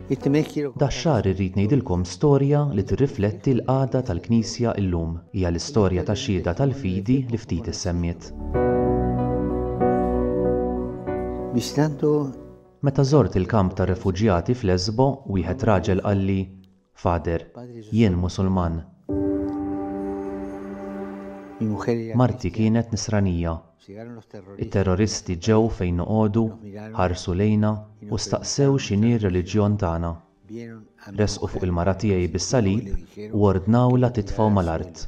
Dax-xahar irrid ngħidilkom storja li tirrifletti l-qagħda tal-Knisja llum. Hija l-istorja tax-xhieda tal-fidi li ftit issemmiet. Meta żort il-kamp tar-refuġjati f'Lesbo, wieħed raġel qal li: Fader, jien Musulman. Marti kienet Nisranija. it-terroristi ġew fejn noqogħdu, ħarsu lejna u staqsew x'inhi r-reliġjon tagħna. Resqu fuq il-mara tiegħi bis-salib u ordnawla titfgħu mal-art.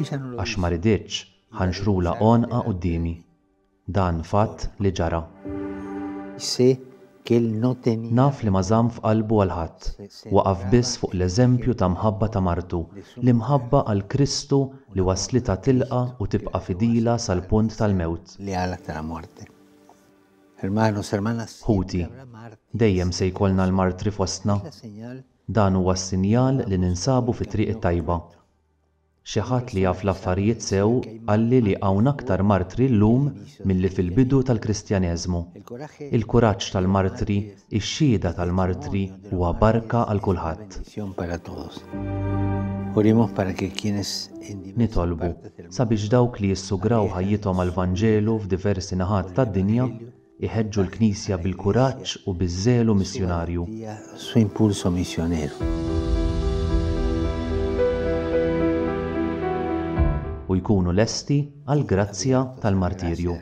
Għax ma riditx ħanxrula għonqa qudiemi. Dan fatt li ġara. Naf li ma żamm f'qalbu għal ħadd, waqaf biss fuq l-eżempju ta' mħabba ta' martu, li mħabba għal Kristu li waslitha tilqa' u tibqa' fidila sal-punt tal-mewt. Ħuti, dejjem se jkollna l-martri fostna. Dan huwa s-sinjal li ninsabu fit-triq it-tajba. Xi ħadd li jaf l-affarijiet sew qalli li hawn aktar martri llum milli fil-bidu tal-Kristjaneżmu. Il-kuraġġ tal-martri, ix-xhieda tal-martri huwa barka għal kulħadd. Nitolbu sabiex dawk li jissugraw ħajjithom għall-Vanġelu f'diversi naħat tad-dinja iħeġġu l-Knisja bil-kuraġġ u biż-żelu missjonarju. U jkunu lesti għall-grazzja tal-martirju.